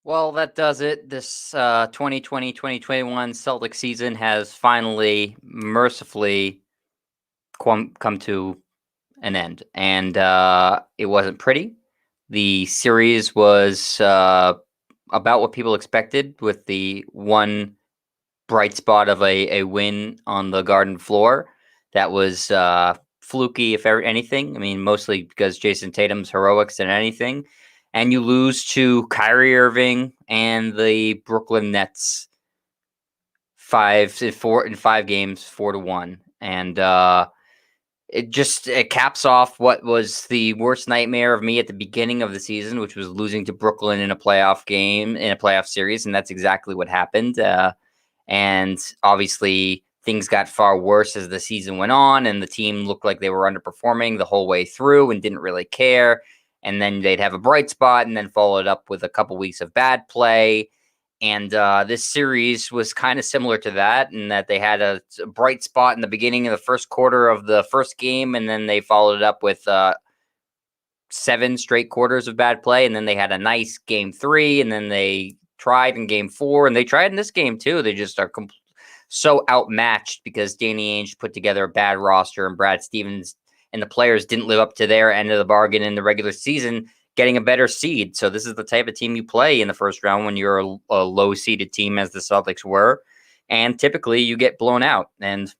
Well, that does it. This 2020-2021 Celtics season has finally, mercifully, come to an end. And it wasn't pretty. The series was about what people expected, with the one bright spot of a win on the Garden floor. That was fluky, if anything. I mean, mostly because Jason Tatum's heroics than anything. And you lose to Kyrie Irving and the Brooklyn Nets 5 in 5 games, 4-1. And it caps off what was the worst nightmare of me at the beginning of the season, which was losing to Brooklyn in a playoff series, and that's exactly what happened. And obviously, things got far worse as the season went on, and the team looked like they were underperforming the whole way through and didn't really care. And then they'd have a bright spot, and then follow it up with a couple weeks of bad play. And this series was kind of similar to that, in that they had a bright spot in the beginning of the first quarter of the first game, and then they followed it up with 7 straight quarters of bad play. And then they had a nice game 3, and then they tried in game 4, and they tried in this game too. They just are so outmatched because Danny Ainge put together a bad roster, and Brad Stevens and the players didn't live up to their end of the bargain in the regular season, getting a better seed. So this is the type of team you play in the first round when you're a low seeded team, as the Celtics were. And typically you get blown out. And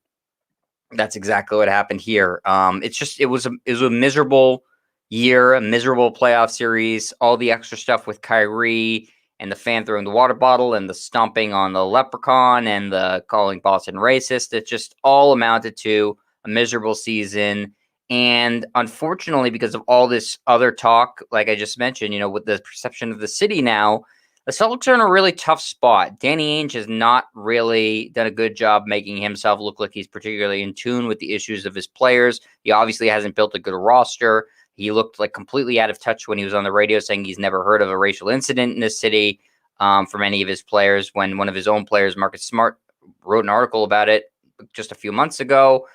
that's exactly what happened here. It was a miserable year, a miserable playoff series, all the extra stuff with Kyrie and the fan throwing the water bottle and the stomping on the leprechaun and the calling Boston racist. It just all amounted to a miserable season. And unfortunately, because of all this other talk, like I just mentioned, with the perception of the city now, the Celtics are in a really tough spot. Danny Ainge has not really done a good job making himself look like he's particularly in tune with the issues of his players. He obviously hasn't built a good roster. He looked like completely out of touch when he was on the radio saying he's never heard of a racial incident in this city from any of his players, when one of his own players, Marcus Smart, wrote an article about it just a few months ago.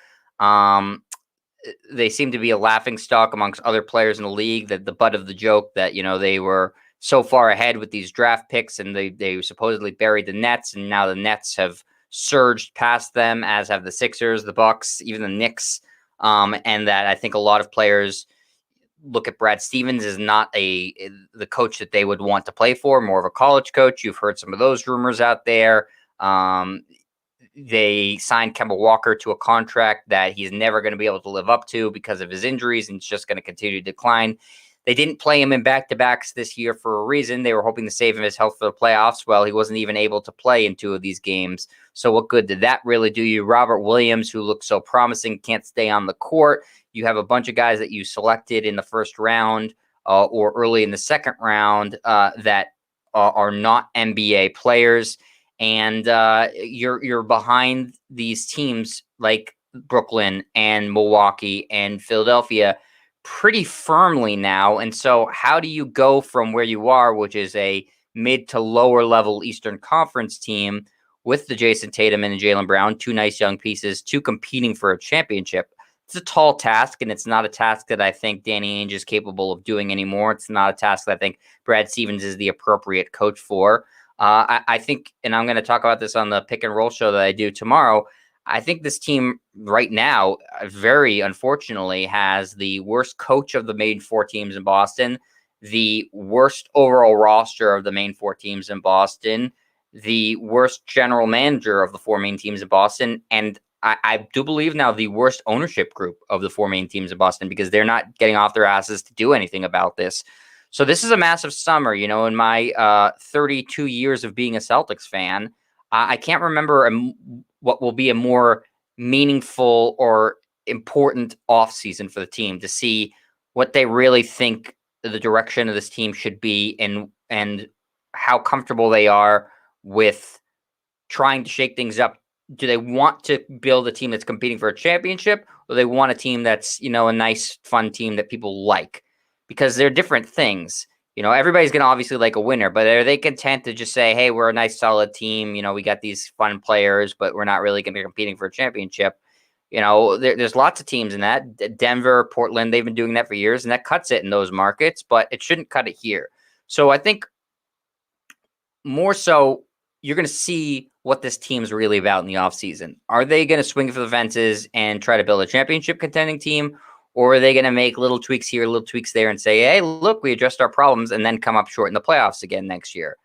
They seem to be a laughing stock amongst other players in the league, that the butt of the joke, that they were so far ahead with these draft picks, and they supposedly buried the Nets, and now the Nets have surged past them, as have the Sixers, the Bucks, even the Knicks. And that I think a lot of players look at Brad Stevens as not the coach that they would want to play for, more of a college coach. You've heard some of those rumors out there. They signed Kemba Walker to a contract that he's never going to be able to live up to because of his injuries, and it's just going to continue to decline. They didn't play him in back-to-backs this year for a reason. They were hoping to save him his health for the playoffs. Well, he wasn't even able to play in 2 of these games. So what good did that really do you? Robert Williams, who looked so promising, can't stay on the court. You have a bunch of guys that you selected in the first round or early in the second round that are not NBA players. And you're behind these teams like Brooklyn and Milwaukee and Philadelphia pretty firmly now. And so how do you go from where you are, which is a mid to lower level Eastern Conference team with the Jason Tatum and the Jaylen Brown, 2 nice young pieces, to competing for a championship? It's a tall task, and it's not a task that I think Danny Ainge is capable of doing anymore. It's not a task that I think Brad Stevens is the appropriate coach for. I think, and I'm going to talk about this on the pick and roll show that I do tomorrow, I think this team right now, very unfortunately, has the worst coach of the main 4 teams in Boston, the worst overall roster of the main 4 teams in Boston, the worst general manager of the 4 main teams in Boston, and I do believe now the worst ownership group of the 4 main teams in Boston, because they're not getting off their asses to do anything about this. So this is a massive summer. In my 32 years of being a Celtics fan, I can't remember what will be a more meaningful or important offseason for the team, to see what they really think the direction of this team should be, and how comfortable they are with trying to shake things up. Do they want to build a team that's competing for a championship, or they want a team that's, a nice, fun team that people like? Because they're different things. Everybody's going to obviously like a winner, but are they content to just say, hey, we're a nice, solid team. We got these fun players, but we're not really going to be competing for a championship. There's lots of teams in that. Denver, Portland, they've been doing that for years, and that cuts it in those markets, but it shouldn't cut it here. So I think more so, you're going to see what this team's really about in the offseason. Are they going to swing for the fences and try to build a championship contending team? Or are they going to make little tweaks here, little tweaks there, and say, hey, look, we addressed our problems, and then come up short in the playoffs again next year?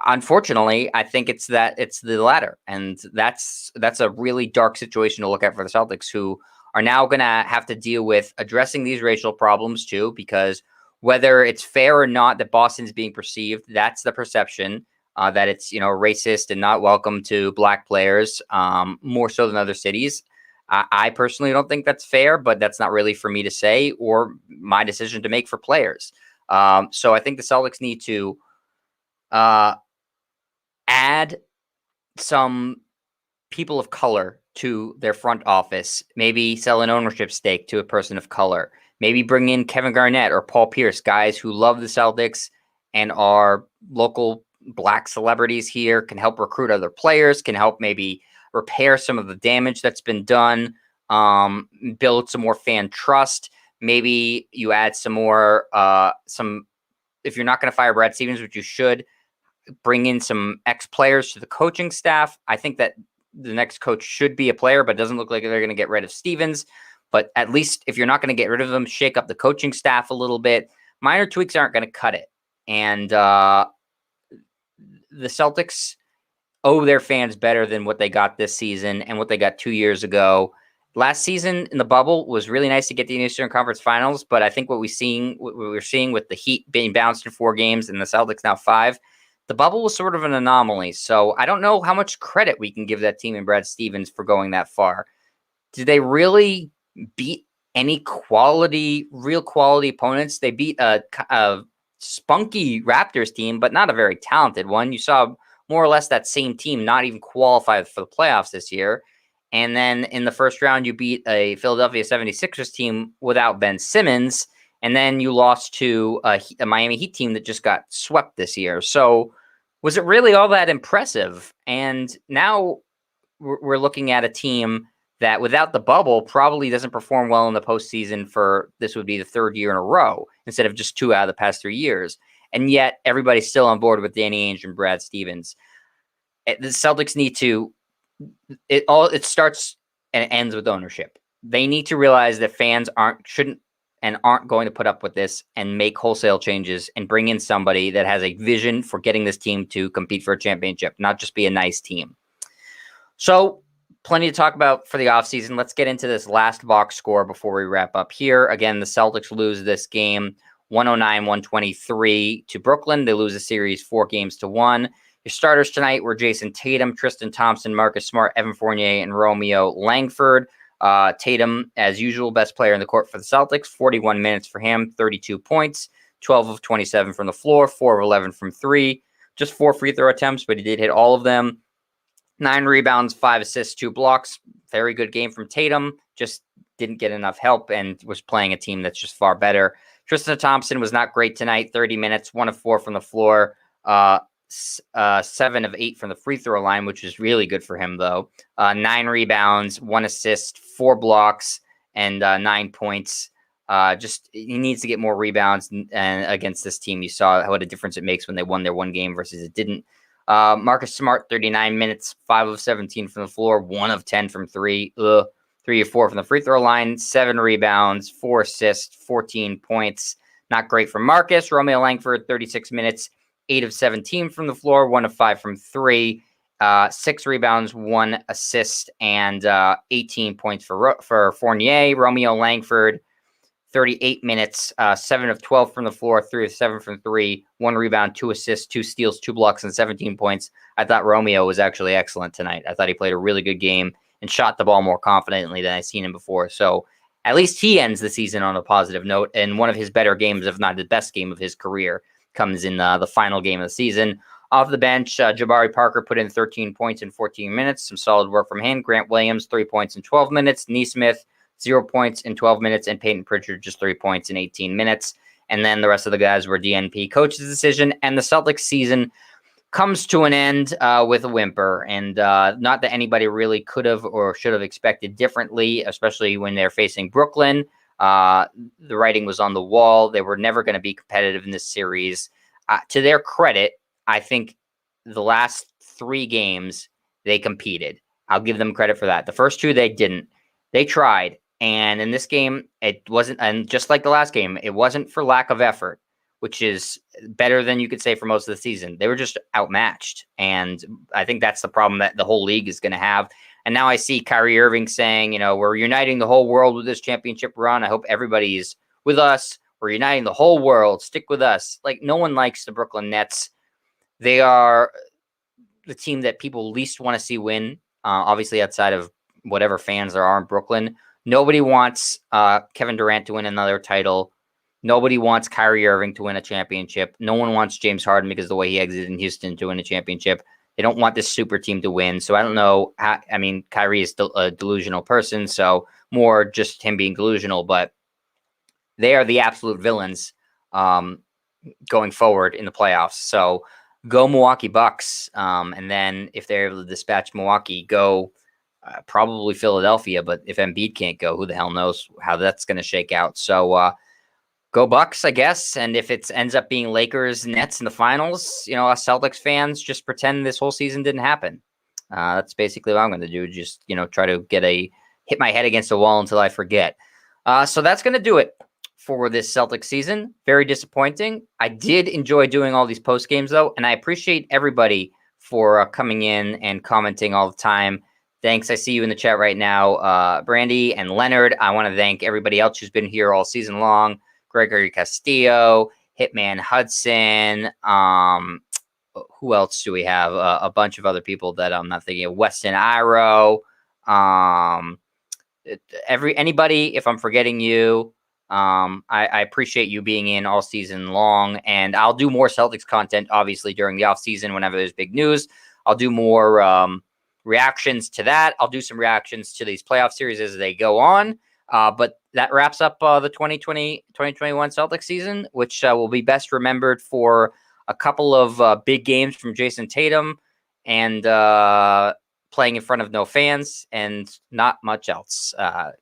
Unfortunately, I think it's the latter, and that's a really dark situation to look at for the Celtics, who are now going to have to deal with addressing these racial problems too, because whether it's fair or not that Boston's being perceived, that's the perception, that it's racist and not welcome to black players, more so than other cities. I personally don't think that's fair, but that's not really for me to say or my decision to make for players. So I think the Celtics need to add some people of color to their front office, maybe sell an ownership stake to a person of color, maybe bring in Kevin Garnett or Paul Pierce, guys who love the Celtics and are local black celebrities here, can help recruit other players, can help maybe repair some of the damage that's been done, build some more fan trust. Maybe you add some more, if you're not going to fire Brad Stevens, which you should, bring in some ex-players to the coaching staff. I think that the next coach should be a player, but it doesn't look like they're going to get rid of Stevens. But at least if you're not going to get rid of them, shake up the coaching staff a little bit. Minor tweaks aren't going to cut it. And the Celtics owe their fans better than what they got this season and what they got 2 years ago. Last season in the bubble was really nice to get the Eastern Conference Finals, but I think what we're seeing with the Heat being bounced in 4 games and the Celtics now 5, the bubble was sort of an anomaly. So I don't know how much credit we can give that team and Brad Stevens for going that far. Did they really beat any real quality opponents? They beat a spunky Raptors team, but not a very talented one. You saw more or less that same team not even qualify for the playoffs this year. And then in the first round, you beat a Philadelphia 76ers team without Ben Simmons. And then you lost to a Miami Heat team that just got swept this year. So was it really all that impressive? And now we're looking at a team that without the bubble probably doesn't perform well in the postseason for this would be the 3rd year in a row instead of just 2 out of the past 3 years. And yet everybody's still on board with Danny Ainge and Brad Stevens. The Celtics need to, it starts and ends with ownership. They need to realize that fans aren't going to put up with this and make wholesale changes and bring in somebody that has a vision for getting this team to compete for a championship, not just be a nice team. So plenty to talk about for the offseason. Let's get into this last box score before we wrap up here. Again, the Celtics lose this game 109-123 to Brooklyn. They lose the series 4-1. Your starters tonight were Jason Tatum, Tristan Thompson, Marcus Smart, Evan Fournier, and Romeo Langford. Tatum, as usual, best player in the court for the Celtics, 41 minutes for him, 32 points, 12 of 27 from the floor, 4 of 11 from 3, just 4 free throw attempts, but he did hit all of them. 9 rebounds, 5 assists, 2 blocks. Very good game from Tatum, just didn't get enough help and was playing a team that's just far better. Tristan Thompson was not great tonight, 30 minutes, 1 of 4 from the floor, 7 of 8 from the free throw line, which is really good for him, though. 9 rebounds, 1 assist, 4 blocks, and 9 points. Just he needs to get more rebounds. And against this team, you saw what a difference it makes when they won their one game versus it didn't. Marcus Smart, 39 minutes, 5 of 17 from the floor, 1 of 10 from 3. 3 of 4 from the free throw line, 7 rebounds, 4 assists, 14 points. Not great for Marcus. Romeo Langford, 36 minutes, 8 of 17 from the floor, 1 of 5 from 3, 6 rebounds, 1 assist, and 18 points for Fournier. Romeo Langford, 38 minutes, 7 of 12 from the floor, 3 of 7 from 3, 1 rebound, 2 assists, 2 steals, 2 blocks, and 17 points. I thought Romeo was actually excellent tonight. I thought he played a really good game and shot the ball more confidently than I've seen him before. So at least he ends the season on a positive note, and one of his better games, if not the best game of his career, comes in the final game of the season. Off the bench, Jabari Parker put in 13 points in 14 minutes. Some solid work from him. Grant Williams, 3 points in 12 minutes. Nesmith, 0 points in 12 minutes. And Peyton Pritchard, just 3 points in 18 minutes. And then the rest of the guys were DNP coach's decision. And the Celtics season comes to an end with a whimper. And not that anybody really could have or should have expected differently, especially when they're facing Brooklyn. The writing was on the wall. They were never going to be competitive in this series. To their credit, I think the last 3 games they competed. I'll give them credit for that. The first 2 they didn't. They tried, and in this game it wasn't. And just like the last game, it wasn't for lack of effort, which is better than you could say for most of the season. They were just outmatched, and I think that's the problem that the whole league is going to have. And now I see Kyrie Irving saying, we're uniting the whole world with this championship run. I hope everybody's with us. We're uniting the whole world. Stick with us. Like, no one likes the Brooklyn Nets. They are the team that people least want to see win, obviously outside of whatever fans there are in Brooklyn. Nobody wants Kevin Durant to win another title. Nobody wants Kyrie Irving to win a championship. No one wants James Harden because of the way he exited in Houston to win a championship. They don't want this super team to win. So I don't know how, Kyrie is still a delusional person, so more just him being delusional, but they are the absolute villains going forward in the playoffs. So go Milwaukee Bucks. And then if they're able to dispatch Milwaukee, go probably Philadelphia. But if Embiid can't go, who the hell knows how that's going to shake out. So go Bucks, I guess. And if it ends up being Lakers, Nets in the finals, us Celtics fans just pretend this whole season didn't happen. That's basically what I'm going to do. Just, try to hit my head against the wall until I forget. So that's going to do it for this Celtics season. Very disappointing. I did enjoy doing all these post games though, and I appreciate everybody for coming in and commenting all the time. Thanks. I see you in the chat right now, Brandy and Leonard. I want to thank everybody else who's been here all season long. Gregory Castillo, Hitman Hudson. Who else do we have? A bunch of other people that I'm not thinking of. Weston Iro. Anybody, if I'm forgetting you, I appreciate you being in all season long, and I'll do more Celtics content, obviously, during the off season whenever there's big news. I'll do more reactions to that. I'll do some reactions to these playoff series as they go on. But that wraps up the 2020-2021 Celtics season, which will be best remembered for a couple of big games from Jason Tatum and playing in front of no fans and not much else.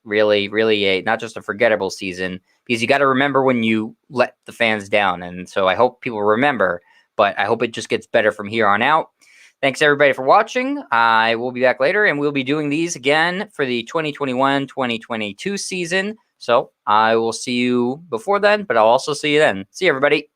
Really, not just a forgettable season, because you got to remember when you let the fans down. And so I hope people remember, but I hope it just gets better from here on out. Thanks, everybody, for watching. I will be back later, and we'll be doing these again for the 2021-2022 season. So I will see you before then, but I'll also see you then. See you, everybody.